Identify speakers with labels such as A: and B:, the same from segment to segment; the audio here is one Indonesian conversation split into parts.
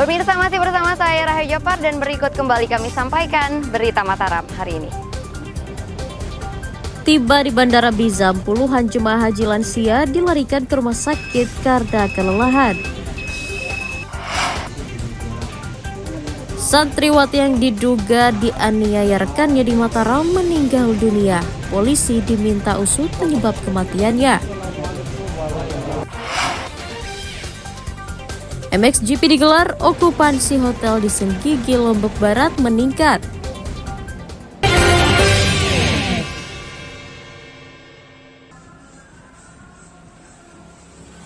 A: Pemirsa, masih bersama saya Rahayu Jopar dan berikut kembali kami sampaikan berita Mataram hari ini.
B: Tiba di Bandara Bizam, puluhan jemaah haji lansia dilarikan ke rumah sakit karena kelelahan. Santriwati yang diduga dianiaya rekannya di Mataram meninggal dunia. Polisi diminta usut penyebab kematiannya. MXGP digelar, okupansi hotel di Senggigi, Lombok Barat meningkat.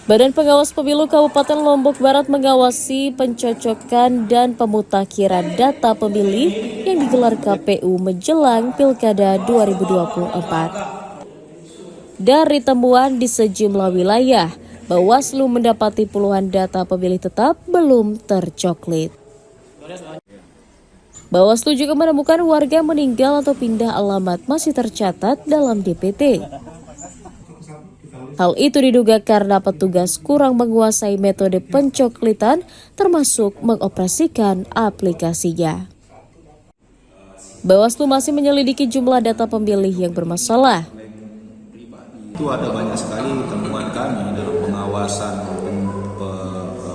B: Badan Pengawas Pemilu Kabupaten Lombok Barat mengawasi pencocokan dan pemutakhiran data pemilih yang digelar KPU menjelang Pilkada 2024. Dari temuan di sejumlah wilayah, Bawaslu mendapati puluhan data pemilih tetap belum tercoklit. Bawaslu juga menemukan warga meninggal atau pindah alamat masih tercatat dalam DPT. Hal itu diduga karena petugas kurang menguasai metode pencoklitan termasuk mengoperasikan aplikasinya. Bawaslu masih menyelidiki jumlah data pemilih yang bermasalah.
C: Itu ada banyak sekali temuan kami dalam pengawasan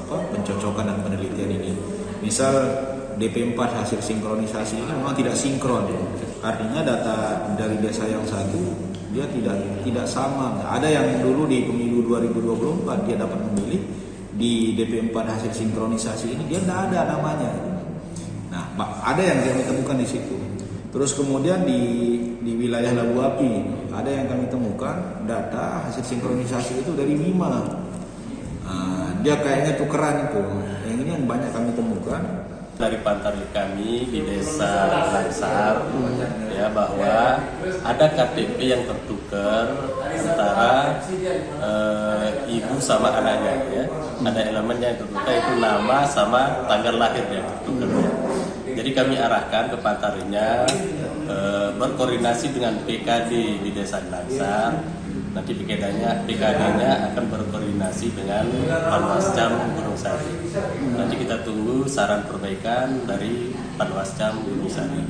C: pencocokan dan penelitian ini. Misal DP4 hasil sinkronisasi ini memang tidak sinkron. Artinya data dari desa yang satu dia tidak sama. Ada yang dulu di pemilu 2024 dia dapat memilih, di DP4 hasil sinkronisasi ini dia tidak ada namanya. Nah, ada yang kami temukan di situ. Terus kemudian di wilayah Labu Api ada yang kami temukan data hasil sinkronisasi itu dari Bima. Dia kayaknya tukeran itu. Yang ini yang banyak kami temukan.
D: Dari pantauan kami di desa Langsar ya, bahwa ada KTP yang tertukar antara ibu sama anaknya ya. Ada elemennya yang tertukar, itu nama sama tanggal lahirnya tertukar ya. Jadi kami arahkan ke Pantarinya berkoordinasi dengan PKD di desa Langsar. Nanti PKD-nya akan berkoordinasi dengan Panwascam Gunung Sari. Nanti kita tunggu saran perbaikan dari Panwascam Gunung Sari.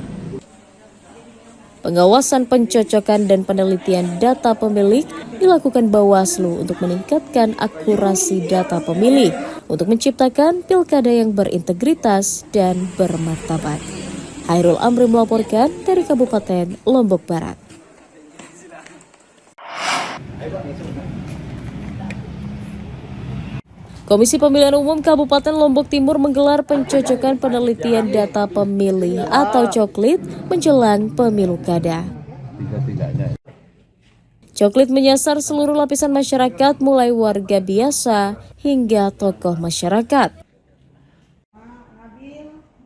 B: Pengawasan pencocokan dan penelitian data pemilih dilakukan Bawaslu untuk meningkatkan akurasi data pemilih untuk menciptakan pilkada yang berintegritas dan bermartabat. Hairul Amri melaporkan dari Kabupaten Lombok Barat. Komisi Pemilihan Umum Kabupaten Lombok Timur menggelar pencocokan penelitian data pemilih atau coklit menjelang pemilu kada. Coklit menyasar seluruh lapisan masyarakat mulai warga biasa hingga tokoh masyarakat.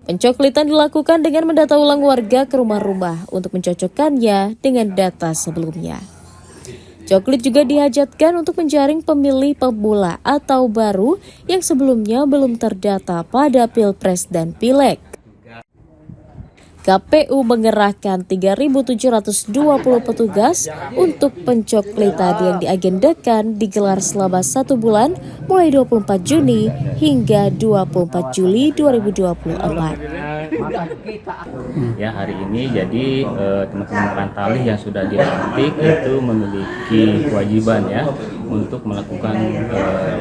B: Pencoklitan dilakukan dengan mendata ulang warga ke rumah-rumah untuk mencocokkannya dengan data sebelumnya. Coklit juga dihajatkan untuk menjaring pemilih pemula atau baru yang sebelumnya belum terdata pada Pilpres dan Pileg. KPU mengerahkan 3.720 petugas untuk pencoklitan yang diagendakan digelar selama 1 bulan mulai 24 Juni hingga 24 Juli 2024.
E: Ya, hari ini jadi teman-teman Pantalih yang sudah dilantik itu memiliki kewajiban ya untuk melakukan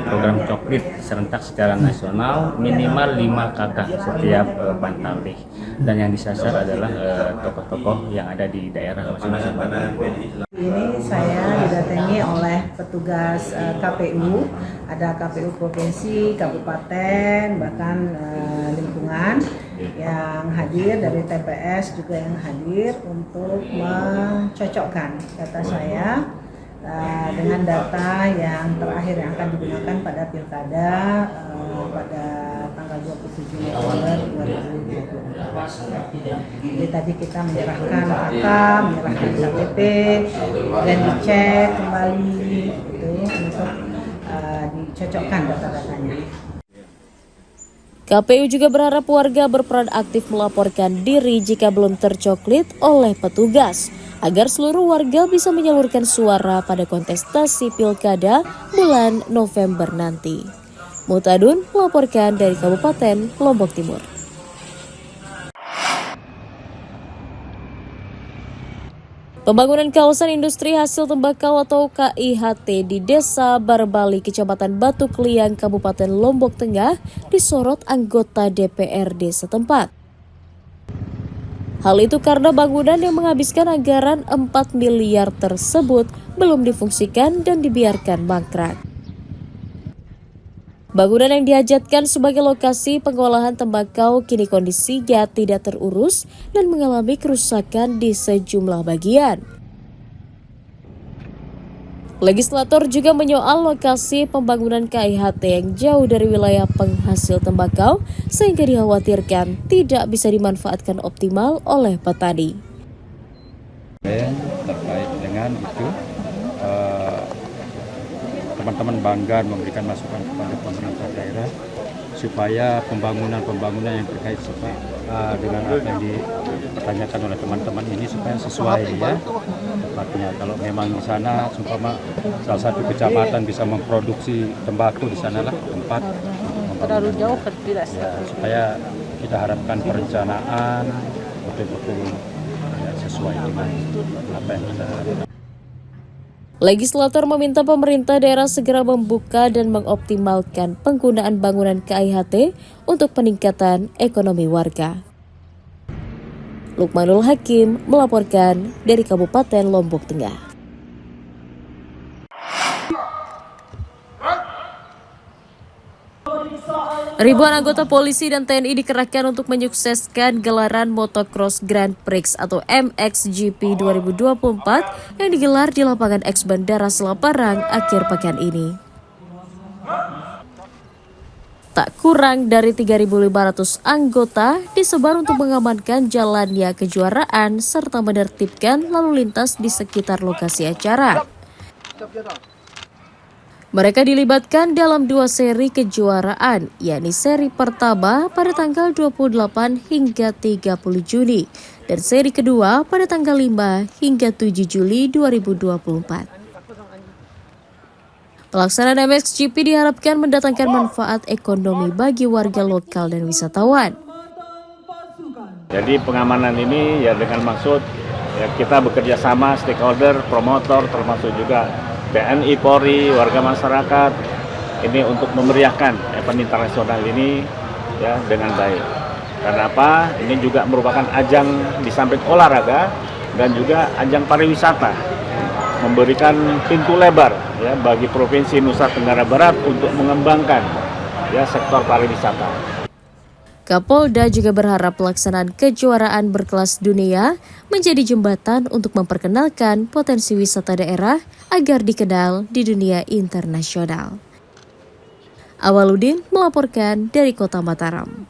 E: program coklit serentak secara nasional minimal 5 kakak setiap Pantalih, dan yang disasar adalah tokoh-tokoh yang ada di daerah masing-masing.
F: Ini saya didatangi oleh petugas KPU, ada KPU provinsi, kabupaten, bahkan lingkungan yang hadir, dari TPS juga yang hadir untuk mencocokkan data saya dengan data yang terakhir yang akan digunakan pada pilkada pada tanggal 27 November 2024. Jadi tadi kita menyerahkan KK, menyerahkan KTP, dan dicek kembali gitu, untuk dicocokkan data-datanya.
B: KPU juga berharap warga berperan aktif melaporkan diri jika belum tercoklit oleh petugas, agar seluruh warga bisa menyalurkan suara pada kontestasi pilkada bulan November nanti. Mutadun melaporkan dari Kabupaten Lombok Timur. Pembangunan kawasan industri hasil tembakau atau KIHT di Desa Barbali, Kecamatan Batu Kliang, Kabupaten Lombok Tengah disorot anggota DPRD setempat. Hal itu karena bangunan yang menghabiskan anggaran 4 miliar tersebut belum difungsikan dan dibiarkan mangkrak. Bangunan yang dihajatkan sebagai lokasi pengolahan tembakau kini kondisinya tidak terurus dan mengalami kerusakan di sejumlah bagian. Legislator juga menyoal lokasi pembangunan KIHT yang jauh dari wilayah penghasil tembakau sehingga dikhawatirkan tidak bisa dimanfaatkan optimal oleh petani.
G: Terkait dengan itu, teman-teman bangga memberikan masukan kepada pemerintah daerah supaya pembangunan yang terkait dengan apa yang dipertanyakan oleh teman-teman ini supaya sesuai ya tempatnya. Kalau memang di sana sumpama salah satu kecamatan bisa memproduksi tembakau di sanalah tempat terlalu jauh tidak ya, supaya kita harapkan perencanaan betul-betul ya, sesuai dengan apa yang kita harapkan.
B: Legislator meminta pemerintah daerah segera membuka dan mengoptimalkan penggunaan bangunan KIHT untuk peningkatan ekonomi warga. Lukmanul Hakim melaporkan dari Kabupaten Lombok Tengah. Ribuan anggota polisi dan TNI dikerahkan untuk menyukseskan gelaran Motocross Grand Prix atau MXGP 2024 yang digelar di lapangan X Bandara Selaparang akhir pekan ini. Tak kurang dari 3.500 anggota disebar untuk mengamankan jalannya kejuaraan serta menertibkan lalu lintas di sekitar lokasi acara. Mereka dilibatkan dalam 2 seri kejuaraan, yakni seri pertama pada tanggal 28 hingga 30 Juni dan seri kedua pada tanggal 5 hingga 7 Juli 2024. Pelaksanaan MXGP diharapkan mendatangkan manfaat ekonomi bagi warga lokal dan wisatawan.
H: Jadi pengamanan ini ya dengan maksud ya kita bekerja sama stakeholder, promotor, termasuk juga TNI, Polri, warga masyarakat ini untuk memeriahkan event internasional ini ya dengan baik. Karena apa? Ini juga merupakan ajang di samping olahraga dan juga ajang pariwisata, memberikan pintu lebar ya bagi Provinsi Nusa Tenggara Barat untuk mengembangkan ya sektor pariwisata.
B: Kapolda juga berharap pelaksanaan kejuaraan berkelas dunia menjadi jembatan untuk memperkenalkan potensi wisata daerah agar dikenal di dunia internasional. Awaludin melaporkan dari Kota Mataram.